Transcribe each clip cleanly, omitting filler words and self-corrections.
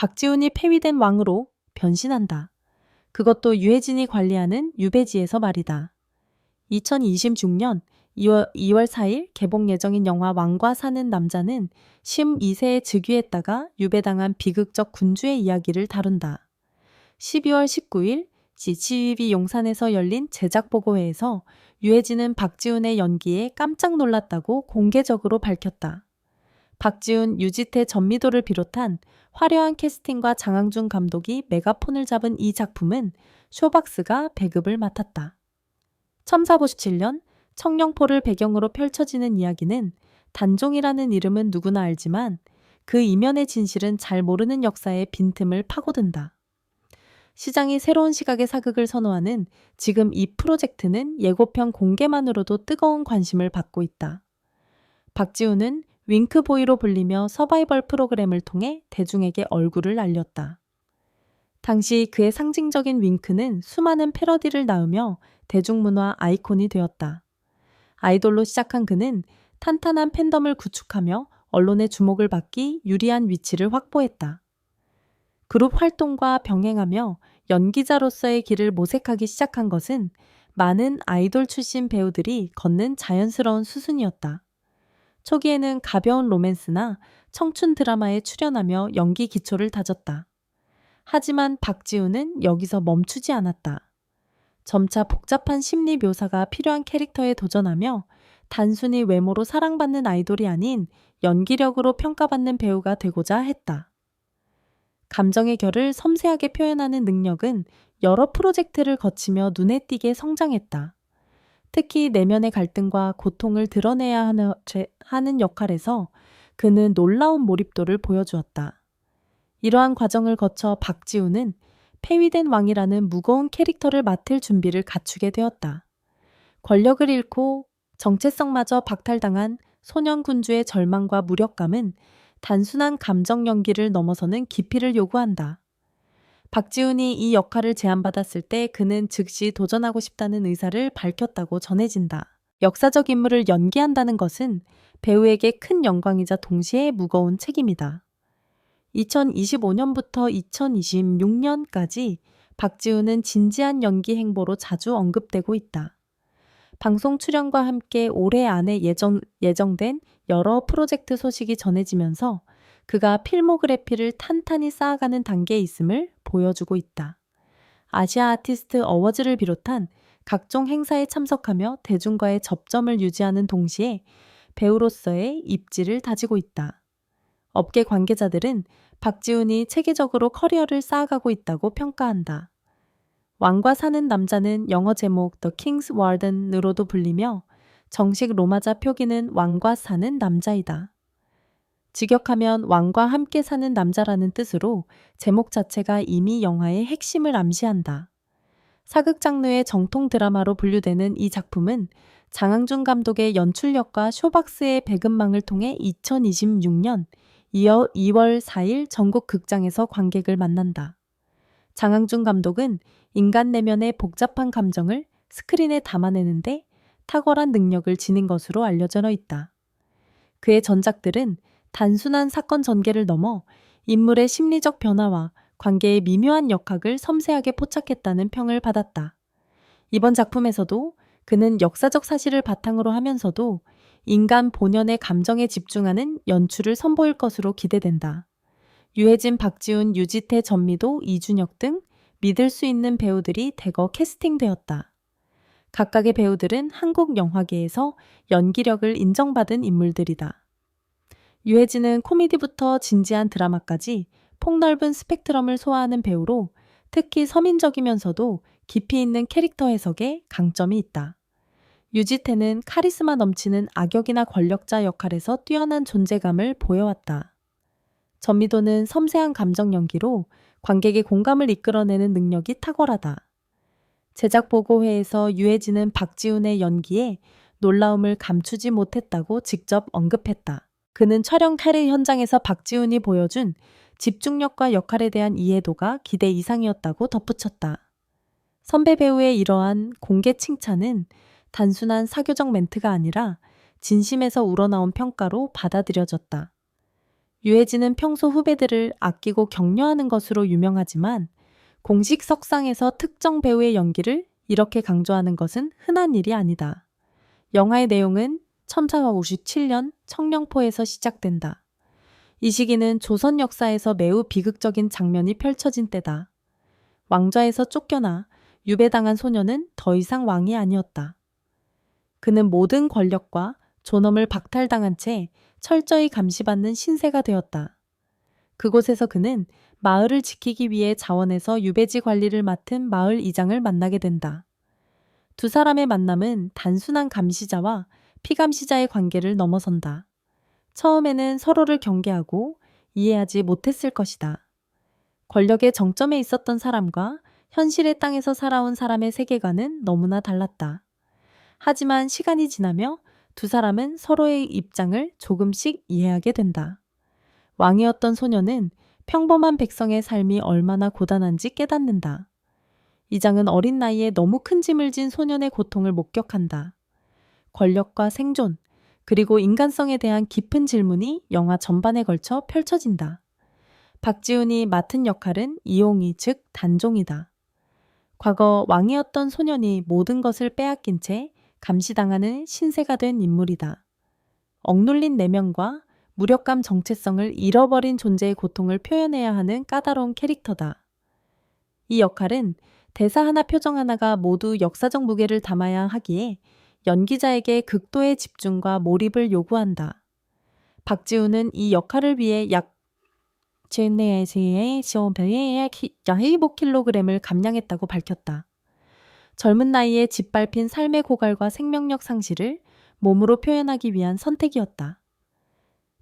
박지훈이 폐위된 왕으로 변신한다. 그것도 유해진이 관리하는 유배지에서 말이다. 2026년 2월 4일 개봉 예정인 영화 왕과 사는 남자는 12세에 즉위했다가 유배당한 비극적 군주의 이야기를 다룬다. 12월 19일 GTV 용산에서 열린 제작보고회에서 유해진은 박지훈의 연기에 깜짝 놀랐다고 공개적으로 밝혔다. 박지훈, 유지태, 전미도를 비롯한 화려한 캐스팅과 장항준 감독이 메가폰을 잡은 이 작품은 쇼박스가 배급을 맡았다. 첨사보십칠년 청룡포를 배경으로 펼쳐지는 이야기는 단종이라는 이름은 누구나 알지만 그 이면의 진실은 잘 모르는 역사의 빈틈을 파고든다. 시장이 새로운 시각의 사극을 선호하는 지금 이 프로젝트는 예고편 공개만으로도 뜨거운 관심을 받고 있다. 박지훈은 윙크보이로 불리며 서바이벌 프로그램을 통해 대중에게 얼굴을 알렸다. 당시 그의 상징적인 윙크는 수많은 패러디를 낳으며 대중문화 아이콘이 되었다. 아이돌로 시작한 그는 탄탄한 팬덤을 구축하며 언론의 주목을 받기 유리한 위치를 확보했다. 그룹 활동과 병행하며 연기자로서의 길을 모색하기 시작한 것은 많은 아이돌 출신 배우들이 걷는 자연스러운 수순이었다. 초기에는 가벼운 로맨스나 청춘 드라마에 출연하며 연기 기초를 다졌다. 하지만 박지훈은 여기서 멈추지 않았다. 점차 복잡한 심리 묘사가 필요한 캐릭터에 도전하며 단순히 외모로 사랑받는 아이돌이 아닌 연기력으로 평가받는 배우가 되고자 했다. 감정의 결을 섬세하게 표현하는 능력은 여러 프로젝트를 거치며 눈에 띄게 성장했다. 특히 내면의 갈등과 고통을 드러내야 하는 역할에서 그는 놀라운 몰입도를 보여주었다. 이러한 과정을 거쳐 박지훈은 폐위된 왕이라는 무거운 캐릭터를 맡을 준비를 갖추게 되었다. 권력을 잃고 정체성마저 박탈당한 소년 군주의 절망과 무력감은 단순한 감정 연기를 넘어서는 깊이를 요구한다. 박지훈이 이 역할을 제안받았을 때 그는 즉시 도전하고 싶다는 의사를 밝혔다고 전해진다. 역사적 인물을 연기한다는 것은 배우에게 큰 영광이자 동시에 무거운 책임이다. 2025년부터 2026년까지 박지훈은 진지한 연기 행보로 자주 언급되고 있다. 방송 출연과 함께 올해 안에 예정된 여러 프로젝트 소식이 전해지면서 그가 필모그래피를 탄탄히 쌓아가는 단계에 있음을 보여주고 있다. 아시아 아티스트 어워즈를 비롯한 각종 행사에 참석하며 대중과의 접점을 유지하는 동시에 배우로서의 입지를 다지고 있다. 업계 관계자들은 박지훈이 체계적으로 커리어를 쌓아가고 있다고 평가한다. 왕과 사는 남자는 영어 제목 The King's Warden으로도 불리며 정식 로마자 표기는 왕과 사는 남자이다. 직역하면 왕과 함께 사는 남자라는 뜻으로 제목 자체가 이미 영화의 핵심을 암시한다. 사극 장르의 정통 드라마로 분류되는 이 작품은 장항준 감독의 연출력과 쇼박스의 배급망을 통해 2026년 2월 4일 전국 극장에서 관객을 만난다. 장항준 감독은 인간 내면의 복잡한 감정을 스크린에 담아내는데 탁월한 능력을 지닌 것으로 알려져 있다. 그의 전작들은 단순한 사건 전개를 넘어 인물의 심리적 변화와 관계의 미묘한 역학을 섬세하게 포착했다는 평을 받았다. 이번 작품에서도 그는 역사적 사실을 바탕으로 하면서도 인간 본연의 감정에 집중하는 연출을 선보일 것으로 기대된다. 유해진, 박지훈, 유지태, 전미도, 이준혁 등 믿을 수 있는 배우들이 대거 캐스팅되었다. 각각의 배우들은 한국 영화계에서 연기력을 인정받은 인물들이다. 유해진은 코미디부터 진지한 드라마까지 폭넓은 스펙트럼을 소화하는 배우로 특히 서민적이면서도 깊이 있는 캐릭터 해석에 강점이 있다. 유지태는 카리스마 넘치는 악역이나 권력자 역할에서 뛰어난 존재감을 보여왔다. 전미도는 섬세한 감정 연기로 관객의 공감을 이끌어내는 능력이 탁월하다. 제작 보고회에서 유해진은 박지훈의 연기에 놀라움을 감추지 못했다고 직접 언급했다. 그는 촬영 현장에서 박지훈이 보여준 집중력과 역할에 대한 이해도가 기대 이상이었다고 덧붙였다. 선배 배우의 이러한 공개 칭찬은 단순한 사교적 멘트가 아니라 진심에서 우러나온 평가로 받아들여졌다. 유해진은 평소 후배들을 아끼고 격려하는 것으로 유명하지만 공식 석상에서 특정 배우의 연기를 이렇게 강조하는 것은 흔한 일이 아니다. 영화의 내용은 1457년 청령포에서 시작된다. 이 시기는 조선 역사에서 매우 비극적인 장면이 펼쳐진 때다. 왕좌에서 쫓겨나 유배당한 소녀는 더 이상 왕이 아니었다. 그는 모든 권력과 존엄을 박탈당한 채 철저히 감시받는 신세가 되었다. 그곳에서 그는 마을을 지키기 위해 자원에서 유배지 관리를 맡은 마을 이장을 만나게 된다. 두 사람의 만남은 단순한 감시자와 피감시자의 관계를 넘어선다. 처음에는 서로를 경계하고 이해하지 못했을 것이다. 권력의 정점에 있었던 사람과 현실의 땅에서 살아온 사람의 세계관은 너무나 달랐다. 하지만 시간이 지나며 두 사람은 서로의 입장을 조금씩 이해하게 된다. 왕이었던 소녀는 평범한 백성의 삶이 얼마나 고단한지 깨닫는다. 이장은 어린 나이에 너무 큰 짐을 진 소년의 고통을 목격한다. 권력과 생존, 그리고 인간성에 대한 깊은 질문이 영화 전반에 걸쳐 펼쳐진다. 박지훈이 맡은 역할은 이용희, 즉 단종이다. 과거 왕이었던 소년이 모든 것을 빼앗긴 채 감시당하는 신세가 된 인물이다. 억눌린 내면과 무력감 정체성을 잃어버린 존재의 고통을 표현해야 하는 까다로운 캐릭터다. 이 역할은 대사 하나 표정 하나가 모두 역사적 무게를 담아야 하기에 연기자에게 극도의 집중과 몰입을 요구한다. 박지훈은 이 역할을 위해 약 15kg을 감량했다고 밝혔다. 젊은 나이에 짓밟힌 삶의 고갈과 생명력 상실을 몸으로 표현하기 위한 선택이었다.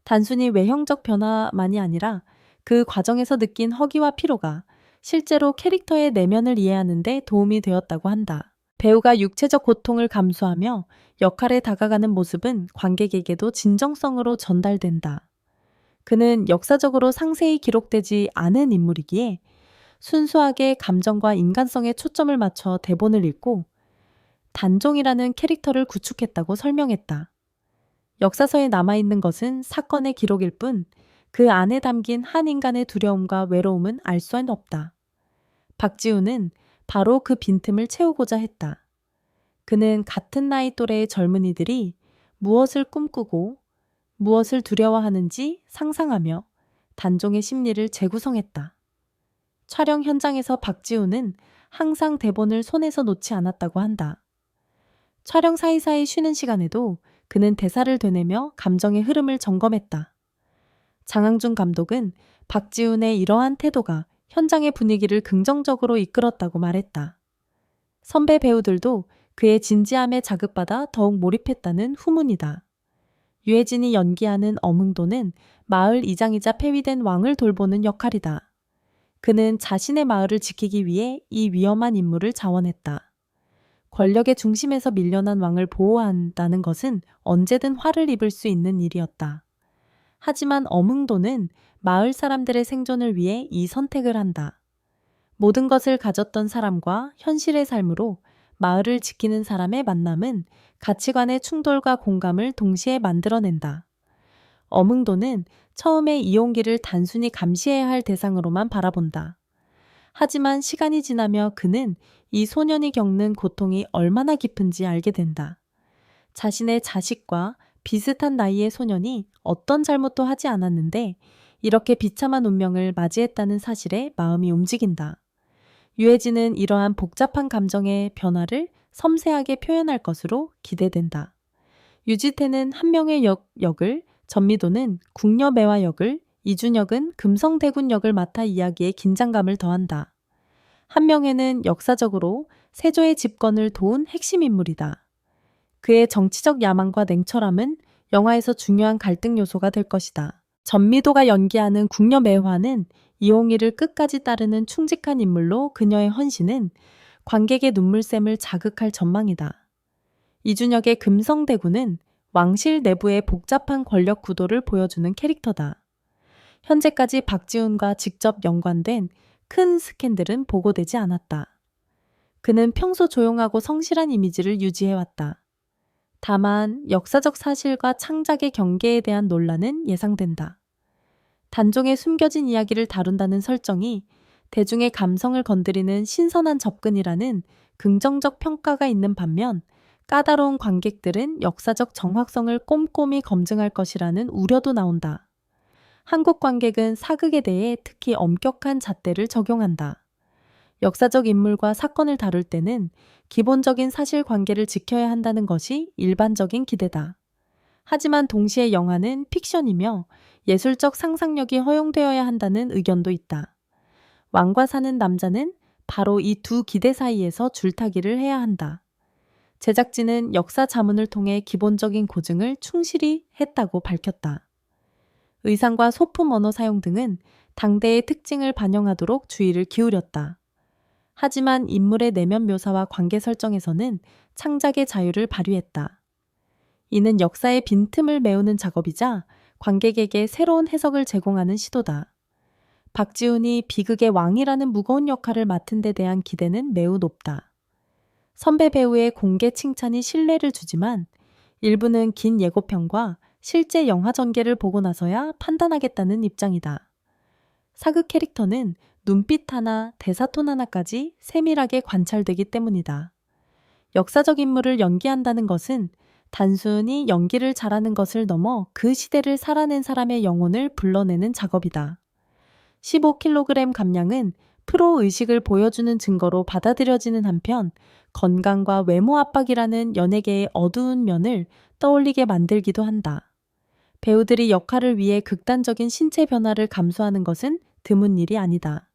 단순히 외형적 변화만이 아니라 그 과정에서 느낀 허기와 피로가 실제로 캐릭터의 내면을 이해하는 데 도움이 되었다고 한다. 배우가 육체적 고통을 감수하며 역할에 다가가는 모습은 관객에게도 진정성으로 전달된다. 그는 역사적으로 상세히 기록되지 않은 인물이기에 순수하게 감정과 인간성에 초점을 맞춰 대본을 읽고 단종이라는 캐릭터를 구축했다고 설명했다. 역사서에 남아있는 것은 사건의 기록일 뿐 그 안에 담긴 한 인간의 두려움과 외로움은 알 수는 없다. 박지훈은 바로 그 빈틈을 채우고자 했다. 그는 같은 나이 또래의 젊은이들이 무엇을 꿈꾸고 무엇을 두려워하는지 상상하며 단종의 심리를 재구성했다. 촬영 현장에서 박지훈은 항상 대본을 손에서 놓지 않았다고 한다. 촬영 사이사이 쉬는 시간에도 그는 대사를 되뇌며 감정의 흐름을 점검했다. 장항준 감독은 박지훈의 이러한 태도가 현장의 분위기를 긍정적으로 이끌었다고 말했다. 선배 배우들도 그의 진지함에 자극받아 더욱 몰입했다는 후문이다. 유해진이 연기하는 엄흥도는 마을 이장이자 폐위된 왕을 돌보는 역할이다. 그는 자신의 마을을 지키기 위해 이 위험한 임무를 자원했다. 권력의 중심에서 밀려난 왕을 보호한다는 것은 언제든 화를 입을 수 있는 일이었다. 하지만 엄흥도는 마을 사람들의 생존을 위해 이 선택을 한다. 모든 것을 가졌던 사람과 현실의 삶으로 마을을 지키는 사람의 만남은 가치관의 충돌과 공감을 동시에 만들어낸다. 엄흥도는 처음에 이용기를 단순히 감시해야 할 대상으로만 바라본다. 하지만 시간이 지나며 그는 이 소년이 겪는 고통이 얼마나 깊은지 알게 된다. 자신의 자식과 비슷한 나이의 소년이 어떤 잘못도 하지 않았는데 이렇게 비참한 운명을 맞이했다는 사실에 마음이 움직인다. 유해진은 이러한 복잡한 감정의 변화를 섬세하게 표현할 것으로 기대된다. 유지태는 한명의 역을, 전미도는 궁녀매화 역을, 이준혁은 금성대군 역을 맡아 이야기에 긴장감을 더한다. 한명회는 역사적으로 세조의 집권을 도운 핵심 인물이다. 그의 정치적 야망과 냉철함은 영화에서 중요한 갈등 요소가 될 것이다. 전미도가 연기하는 궁녀매화는 이용희를 끝까지 따르는 충직한 인물로 그녀의 헌신은 관객의 눈물샘을 자극할 전망이다. 이준혁의 금성대군은 왕실 내부의 복잡한 권력 구도를 보여주는 캐릭터다. 현재까지 박지훈과 직접 연관된 큰 스캔들은 보고되지 않았다. 그는 평소 조용하고 성실한 이미지를 유지해왔다. 다만 역사적 사실과 창작의 경계에 대한 논란은 예상된다. 단종의 숨겨진 이야기를 다룬다는 설정이 대중의 감성을 건드리는 신선한 접근이라는 긍정적 평가가 있는 반면, 까다로운 관객들은 역사적 정확성을 꼼꼼히 검증할 것이라는 우려도 나온다. 한국 관객은 사극에 대해 특히 엄격한 잣대를 적용한다. 역사적 인물과 사건을 다룰 때는 기본적인 사실관계를 지켜야 한다는 것이 일반적인 기대다. 하지만 동시에 영화는 픽션이며 예술적 상상력이 허용되어야 한다는 의견도 있다. 왕과 사는 남자는 바로 이 두 기대 사이에서 줄타기를 해야 한다. 제작진은 역사 자문을 통해 기본적인 고증을 충실히 했다고 밝혔다. 의상과 소품 언어 사용 등은 당대의 특징을 반영하도록 주의를 기울였다. 하지만 인물의 내면 묘사와 관계 설정에서는 창작의 자유를 발휘했다. 이는 역사의 빈틈을 메우는 작업이자 관객에게 새로운 해석을 제공하는 시도다. 박지훈이 비극의 왕이라는 무거운 역할을 맡은 데 대한 기대는 매우 높다. 선배 배우의 공개 칭찬이 신뢰를 주지만 일부는 긴 예고편과 실제 영화 전개를 보고 나서야 판단하겠다는 입장이다. 사극 캐릭터는 눈빛 하나, 대사톤 하나까지 세밀하게 관찰되기 때문이다. 역사적 인물을 연기한다는 것은 단순히 연기를 잘하는 것을 넘어 그 시대를 살아낸 사람의 영혼을 불러내는 작업이다. 15kg 감량은 프로 의식을 보여주는 증거로 받아들여지는 한편, 건강과 외모 압박이라는 연예계의 어두운 면을 떠올리게 만들기도 한다. 배우들이 역할을 위해 극단적인 신체 변화를 감수하는 것은 드문 일이 아니다.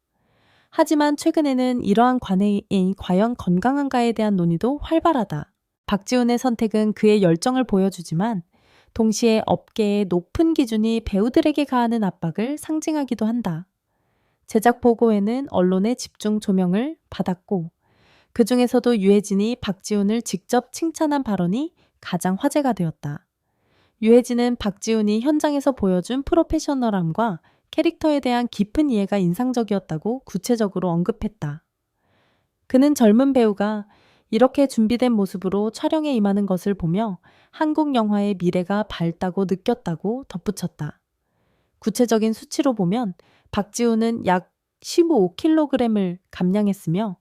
하지만 최근에는 이러한 관행이 과연 건강한가에 대한 논의도 활발하다. 박지훈의 선택은 그의 열정을 보여주지만 동시에 업계의 높은 기준이 배우들에게 가하는 압박을 상징하기도 한다. 제작 보고에는 언론의 집중 조명을 받았고, 그 중에서도 유해진이 박지훈을 직접 칭찬한 발언이 가장 화제가 되었다. 유해진은 박지훈이 현장에서 보여준 프로페셔널함과 캐릭터에 대한 깊은 이해가 인상적이었다고 구체적으로 언급했다. 그는 젊은 배우가 이렇게 준비된 모습으로 촬영에 임하는 것을 보며 한국 영화의 미래가 밝다고 느꼈다고 덧붙였다. 구체적인 수치로 보면 박지훈은 약 15kg을 감량했으며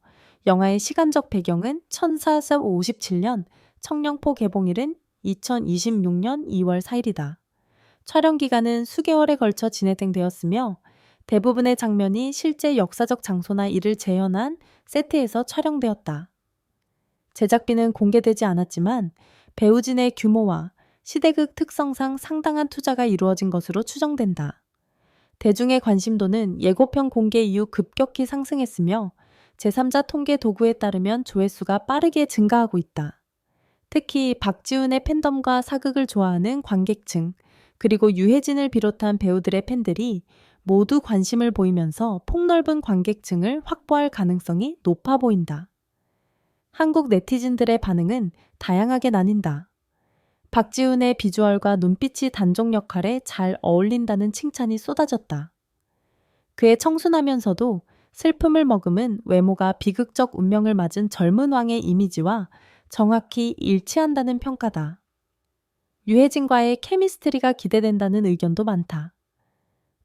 영화의 시간적 배경은 1457년, 청룡포 개봉일은 2026년 2월 4일이다. 촬영 기간은 수개월에 걸쳐 진행되었으며 대부분의 장면이 실제 역사적 장소나 이를 재현한 세트에서 촬영되었다. 제작비는 공개되지 않았지만 배우진의 규모와 시대극 특성상 상당한 투자가 이루어진 것으로 추정된다. 대중의 관심도는 예고편 공개 이후 급격히 상승했으며 제3자 통계 도구에 따르면 조회수가 빠르게 증가하고 있다. 특히 박지훈의 팬덤과 사극을 좋아하는 관객층, 그리고 유해진을 비롯한 배우들의 팬들이 모두 관심을 보이면서 폭넓은 관객층을 확보할 가능성이 높아 보인다. 한국 네티즌들의 반응은 다양하게 나뉜다. 박지훈의 비주얼과 눈빛이 단종 역할에 잘 어울린다는 칭찬이 쏟아졌다. 그의 청순하면서도 슬픔을 머금은 외모가 비극적 운명을 맞은 젊은 왕의 이미지와 정확히 일치한다는 평가다. 유해진과의 케미스트리가 기대된다는 의견도 많다.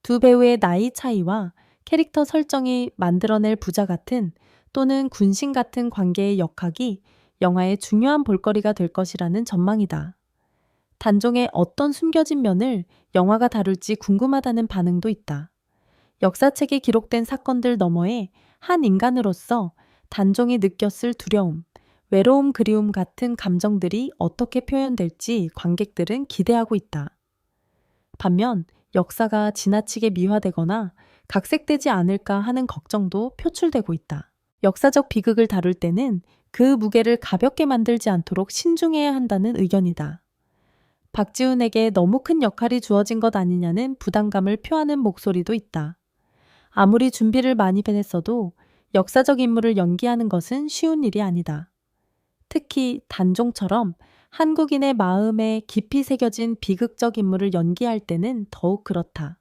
두 배우의 나이 차이와 캐릭터 설정이 만들어낼 부자 같은 또는 군신 같은 관계의 역학이 영화의 중요한 볼거리가 될 것이라는 전망이다. 단종의 어떤 숨겨진 면을 영화가 다룰지 궁금하다는 반응도 있다. 역사책에 기록된 사건들 너머에 한 인간으로서 단종이 느꼈을 두려움, 외로움, 그리움 같은 감정들이 어떻게 표현될지 관객들은 기대하고 있다. 반면 역사가 지나치게 미화되거나 각색되지 않을까 하는 걱정도 표출되고 있다. 역사적 비극을 다룰 때는 그 무게를 가볍게 만들지 않도록 신중해야 한다는 의견이다. 박지훈에게 너무 큰 역할이 주어진 것 아니냐는 부담감을 표하는 목소리도 있다. 아무리 준비를 많이 해냈어도 역사적 인물을 연기하는 것은 쉬운 일이 아니다. 특히 단종처럼 한국인의 마음에 깊이 새겨진 비극적 인물을 연기할 때는 더욱 그렇다.